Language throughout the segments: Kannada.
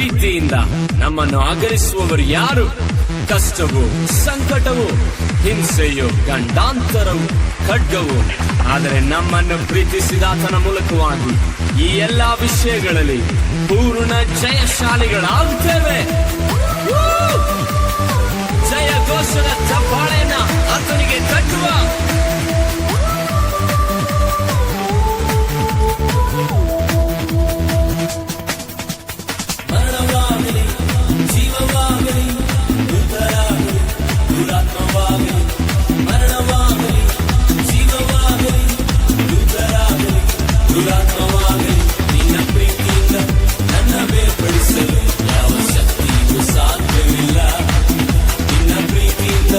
ಪ್ರೀತಿಯಿಂದ ನಮ್ಮನ್ನು ಅಗಲಿಸುವವರು ಯಾರು? ಕಷ್ಟವು, ಸಂಕಟವು, ಹಿಂಸೆಯು, ಗಂಡಾಂತರವು, ಖಡ್ಗವು. ಆದರೆ ನಮ್ಮನ್ನು ಪ್ರೀತಿಸಿದಾತನ ಮೂಲಕವಾಗಿ ಈ ಎಲ್ಲಾ ವಿಷಯಗಳಲ್ಲಿ ಪೂರ್ಣ ಜಯಶಾಲಿಗಳಾಗುತ್ತೇವೆ. ಜಯ ಘೋಷದ ಚಪ್ಪಾಳೆಯನ್ನ ಆತನಿಗೆ ಕಟ್ಟುವ. ಮರಣವಾಗಲಿ, ಜೀವವಾಗಲಿ, ದುಃಖರಾಗಲಿ, ದುರಾತ್ಮವಾಗಲಿ, ಮರಣವಾಗಲಿ, ಜೀವವಾಗಲಿ, ದುಃಖರಾಗಲಿ, ದುರಾತ್ಮವಾಗಲಿ, ನಿನ್ನ ಪ್ರೀತಿಯಿಂದ ನನ್ನ ಬೇರ್ಪಡಿಸಲು ಯಾವ ಶಕ್ತಿಗೂ ಸಾಧ್ಯವಿಲ್ಲ. ನಿನ್ನ ಪ್ರೀತಿಯಿಂದ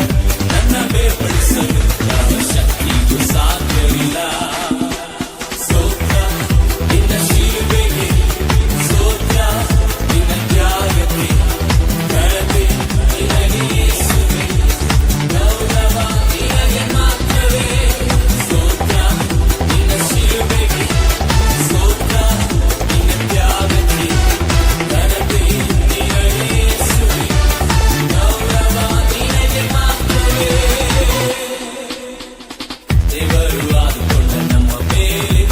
ನನ್ನ ಬೇರ್ಪಡಿಸಲು ಯಾವ ಶಕ್ತಿಗೂ ಸಾಧ್ಯವಿಲ್ಲ. ಸ್ತೋತ್ರ ನಿನ್ನ ಶಿಲುಬೆಗೆ, ಸ್ತೋತ್ರ ನಿನ್ನ ತ್ಯಾಗಕ್ಕೆ, ಘನತೆ ನಿನಗೆ ಯೇಸುವೇ, ಗೌರವ ನಿನಗೆ ಮಾತ್ರವೇ. ಸ್ತೋತ್ರ ನಿನ್ನ ಶಿಲುಬೆಗೆ, ಸ್ತೋತ್ರ ನಿನ್ನ ತ್ಯಾಗಕ್ಕೆ, ಘನತೆ ನಿನಗೆ ಯೇಸುವೇ, ಗೌರವ ನಿನಗೆ ಮಾತ್ರವೇ. ದೇವರು ಆದುಕೊಂಡ ನಮ್ಮ ಮೇಲೆ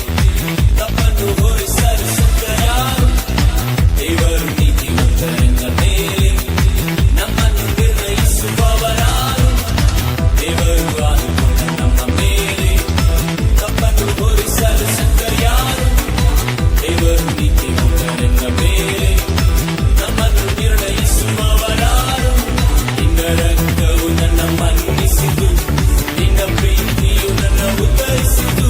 ತಪ್ಪನ್ನು ಹೊರಿಸಲು ಶಕ್ತ ಯಾರು? ದೇವರು ನೀತಿವಂತರೆಂದ ಮೇಲೆ ನಮ್ಮನ್ನು ನಿರ್ಣಯಿಸುವವರಾರು? ದೇವರು ಆದುಕೊಂಡ ನಮ್ಮ ಮೇಲೆ ತಪ್ಪನ್ನು ಹೊರಿಸಲು ಶಕ್ತ ಯಾರು? ದೇವರು ನೀತಿವಂತರೆಂದ ಮೇಲೆ ನಮ್ಮನ್ನು ನಿರ್ಣಯಿಸುವವರಾರು? ನಿನ್ನ ರಕ್ತವು ನನ್ನ ಮನ್ನಿಸಿತು, ನಿನ್ನ ಪ್ರೀತಿಯು ನನ್ನ ಉತ್ತರಿಸಿತು.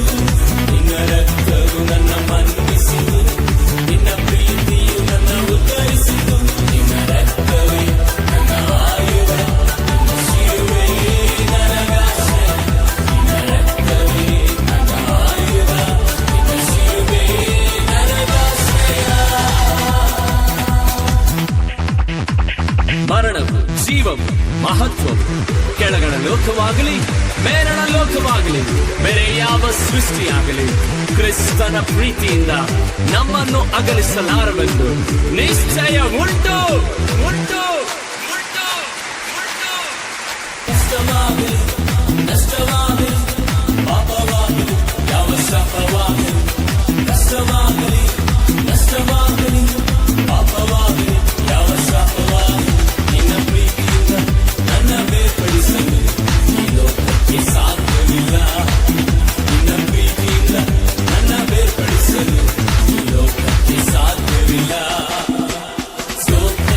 ನಿನ್ನ ರಕ್ತವು ನನ್ನ ಮನ್ನಿಸಿತು, ನಿನ್ನ ಪ್ರೀತಿಯು ನನ್ನ ಉತ್ತರಿಸಿತು. ನಿನ್ನ ರಕ್ತವೇ ನನ್ನ ಆಯುಧ, ನಿನ್ನ ಶಿಲುಬೆಯೇ ನನಗಾಶ್ರಯ. ನಿನ್ನ ರಕ್ತವೇ ನನ್ನ ಆಯುಧ, ನಿನ್ನ ಶಿಲುಬೆಯೇ ನನಗಾಶ್ರಯ. ಮರಣವು, ಜೀವವು, ಮಹತ್ವವು, ಕೆಳಗಣ ಲೋಕವಾಗಲಿ ಮೇಲಣ ಲೋಕವಾಗಲಿ, ಬೇರೆ ಯಾವ ಸೃಷ್ಟಿಯಾಗಲಿ ಕ್ರಿಸ್ತನ ಪ್ರೀತಿಯಿಂದ ನಮ್ಮನ್ನು ಅಗಲಿಸಲಾರವೆಂದು ನಿಶ್ಚಯ ಉಂಟು, ಉಂಟು, ಉಂಟು, ಉಂಟು. ಕಷ್ಟವಾಗಲಿ, ನಷ್ಟವಾಗಲಿ, ಪಾಪವಾಗಲಿ, ಯಾವ ಶಾಪವಾಗಲಿ, ಕಷ್ಟವಾಗಲಿ, ನಷ್ಟವಾಗಲಿ, ಪಾಪವಾಗಲಿ, ಯಾವ ಶಾಪವಾಗಲಿ, ನಿನ್ನ ಪ್ರೀತಿಯಿಂದ ನನ್ನ ಬೇರ್ಪಡಿಸಲು ಈ ಲೋಕಕ್ಕೆ ಸಾಧ್ಯವಿಲ್ಲ. ನಿನ್ನ ಪ್ರೀತಿಯಿಂದ ನನ್ನ ಬೇರ್ಪಡಿಸಲು ಈ ಲೋಕಕ್ಕೆ ಸಾಧ್ಯವಿಲ್ಲ. ಸ್ತೋತ್ರ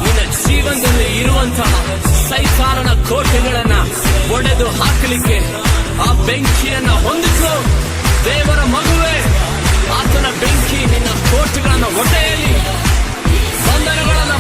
ನಿನ್ನ ಜೀವನದಲ್ಲಿ ಇರುವಂತಹ ಸೈತಾನನ ಕೋಟೆಗಳನ್ನ ಒಡೆದು ಹಾಕಲಿಕ್ಕೆ ಆ ಬೆಂಕಿಯನ್ನ ಹೊಂದಿಸು. ದೇವರ ಮಗುವೆ, ಆತನ ಬೆಂಕಿ ನಿನ್ನ ಕೋಟೆಗಳನ್ನ ಒಡೆಯಲಿ, ಬಂಧನಗಳನ್ನ